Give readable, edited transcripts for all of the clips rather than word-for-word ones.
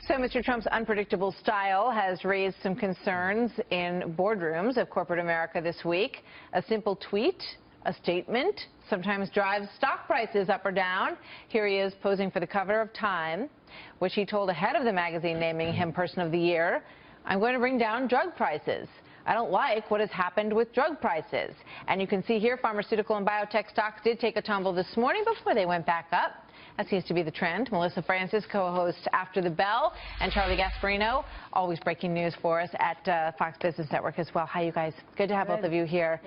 So Mr. Trump's unpredictable style has raised some concerns in boardrooms of corporate America this week. A simple tweet, a statement, sometimes drives stock prices up or down. Here he is posing for the cover of Time, which he told ahead of the magazine naming him Person of the Year, "I'm going to bring down drug prices. I don't like what has happened with drug prices." And you can see here pharmaceutical and biotech stocks did take a tumble this morning before they went back up. That seems to be the trend. Melissa Francis, co-host After the Bell, and Charlie Gasparino, always breaking news for us at Fox Business Network as well. Hi, you guys. Good to have both of you here.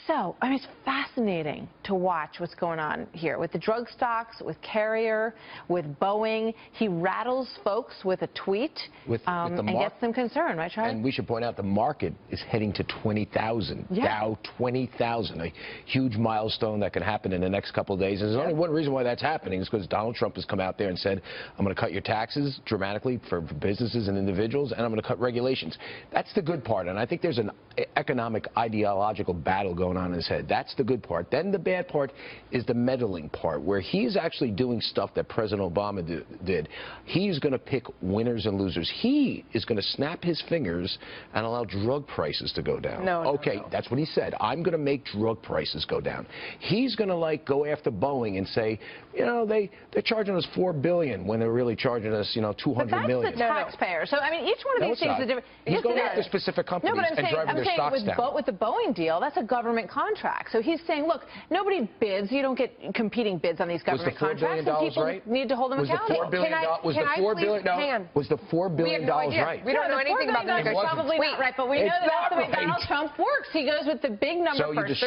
So, I mean, it's fascinating to watch what's going on here with the drug stocks, with Carrier, with Boeing. He rattles folks with a tweet and gets them concerned, right, Charlie? And we should point out the market is heading to 20,000. Yeah. Dow 20,000, a huge milestone that can happen in the next couple of days. And there's only one reason why that's happening is because Donald Trump has come out there and said, I'm going to cut your taxes dramatically for businesses and individuals, and I'm going to cut regulations. That's the good part. And I think there's an economic ideological battle going on in his head. That's the good part. Then the bad part is the meddling part, where he's actually doing stuff that President Obama did. He's going to pick winners and losers. He is going to snap his fingers and allow drug prices to go down. Okay, that's what he said. I'm going to make drug prices go down. He's going to go after Boeing and say, you know, they're charging us $4 billion when they're really charging us, you know, $200 million. That's the taxpayer. So I mean, each one of these things is different. He's going after specific companies and driving their stocks down. With the Boeing deal, that's a government contract. So he's saying, look, nobody bids. You don't get competing bids on these government contracts. Was the $4 billion right? Need to hold them accountable. Was the $4 billion right? We don't know anything about the negotiation. Probably not right, but we know that's the way Donald Trump works. He goes with the big number first.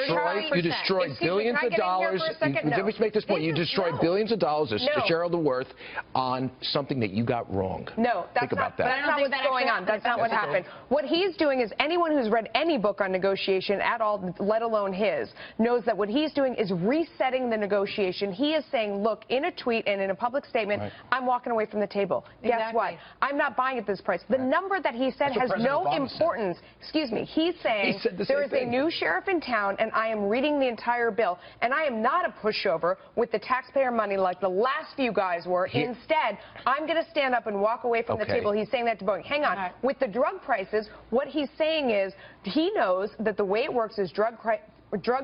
You destroyed billions of dollars. Let me make this point. You destroyed billions of dollars of shareholder worth on something that you got wrong. No, that's not what's going on. That's not what happened. What he's doing is, anyone who's read any book on negotiation at all, let alone his, knows that what he's doing is resetting the negotiation. He is saying, look, in a tweet and in a public statement, I'm walking away from the table. Guess what? I'm not buying at this price. The number that he said has no importance. Excuse me. He's saying there is a new sheriff in town, and I am reading the entire bill, and I am not a pushover with the taxpayer money like the last few guys were. Instead, I'm going to stand up and walk away from the table. He's saying that to Boeing. Hang on. With the drug prices, what he's saying is he knows that the way it works is drug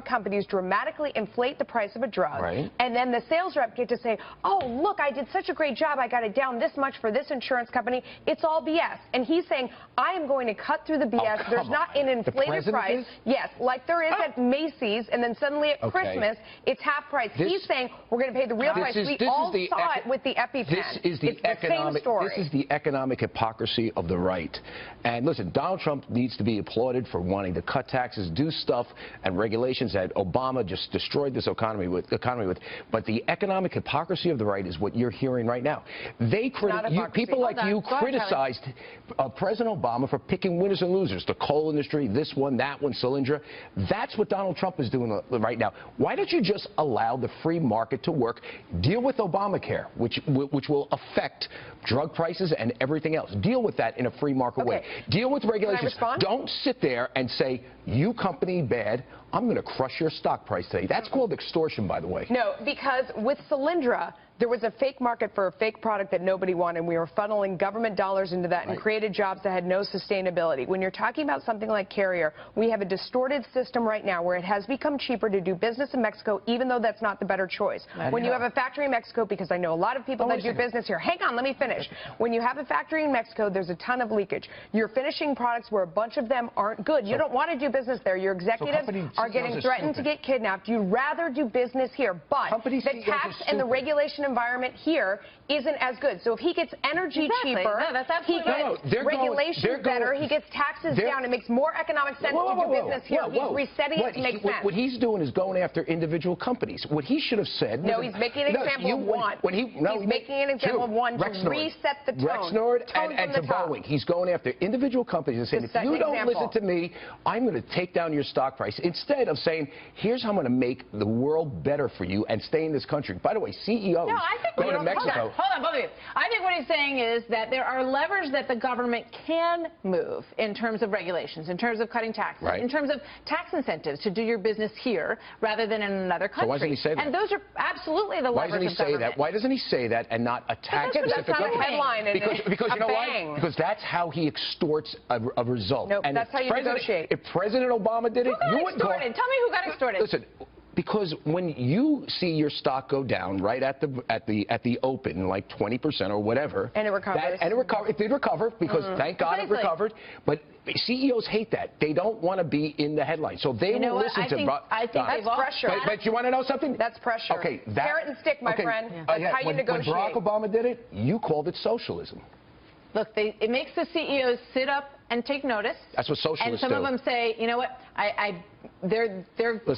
companies dramatically inflate the price of a drug, and then the sales rep get to say, oh, look, I did such a great job, I got it down this much for this insurance company. It's all BS. And he's saying, I am going to cut through the BS. There's not an inflated price. Yes, like there is at Macy's, and then suddenly at Christmas, it's half price. He's saying, we're going to pay the real price. We all saw it with the EpiPen. It's the same story. This is the economic hypocrisy of the right. And listen, Donald Trump needs to be applauded for wanting to cut taxes, do stuff, and regulations that Obama just destroyed this economy with. But the economic hypocrisy of the right is what you're hearing right now. People like you criticized President Obama for picking winners and losers. The coal industry, this one, that one, Solyndra. That's what Donald Trump is doing right now. Why don't you just allow the free market to work? Deal with Obamacare, which will affect drug prices and everything else. Deal with that in a free market way. Deal with regulations. Don't sit there and say, you company bad, I'm going to crush your stock price today. That's called extortion, by the way. No, because with Solyndra, there was a fake market for a fake product that nobody wanted. We were funneling government dollars into that and created jobs that had no sustainability. When you're talking about something like Carrier, we have a distorted system right now where it has become cheaper to do business in Mexico, even though that's not the better choice. When you have a factory in Mexico, because I know a lot of people that do business here. Hang on, let me finish. When you have a factory in Mexico, there's a ton of leakage. You're finishing products where a bunch of them aren't good. You don't want to do business there. Your executives are getting threatened to get kidnapped. You'd rather do business here. But the tax and the regulation environment here isn't as good. So if he gets energy cheaper, he gets regulations better, he gets taxes down, it makes more economic sense to do business here. He's resetting it to make sense. What he's doing is going after individual companies. What he should have said... No, he's making an example of one. He's making an example of one to reset the tone. Rexnord and to Boeing. He's going after individual companies and saying, if you don't listen to me, I'm going to take down your stock price. Instead of saying, here's how I'm going to make the world better for you and stay in this country. By the way, CEOs go to Mexico. hold on, both of you. I think what he's saying is that there are levers that the government can move in terms of regulations, in terms of cutting taxes, right, in terms of tax incentives to do your business here rather than in another country. So why doesn't he say that? And those are absolutely the levers of government. Why doesn't he say that? Why doesn't he say that and not attack specific government? That's not a headline. Because you know why? Because that's how he extorts a result. Nope, and that's how you negotiate. If President Obama did it, you wouldn't go. Tell me who got extorted. Listen. Because when you see your stock go down right at the open, like 20% or whatever, and it recovers, it did recover because thank God it recovered. But CEOs hate that; they don't want to be in the headlines, so they will listen to. I think that's pressure. But you want to know something? That's pressure. Okay, carrot and stick, my friend. That's how you negotiate. When Barack Obama did it, you called it socialism. Look, it makes the CEOs sit up and take notice. That's what socialists do. And some of them say, you know what, they're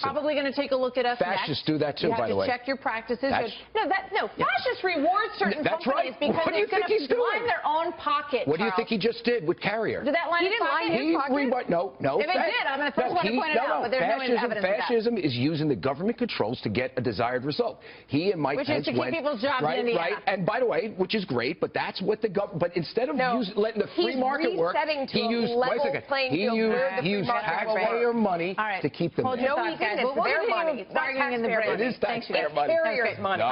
probably going to take a look at us Fascists next. do that too, by the way. You have to check your practices. Fascists reward certain companies because it's going to line their own pocket. What do you think he just did with Carrier? Did that line his pocket? No. If it did, I'm the first one to point it out, but there's no evidence of that. Fascism is using the government controls to get a desired result. He and Mike Pence went, keep people's jobs in Indiana. Right, and by the way, which is great, but that's what the government. But instead of letting the free market work, he used taxpayer money to keep them there. No, he didn't. It's their money. It's not taxpayer money. It is taxpayer money. Carrier's money.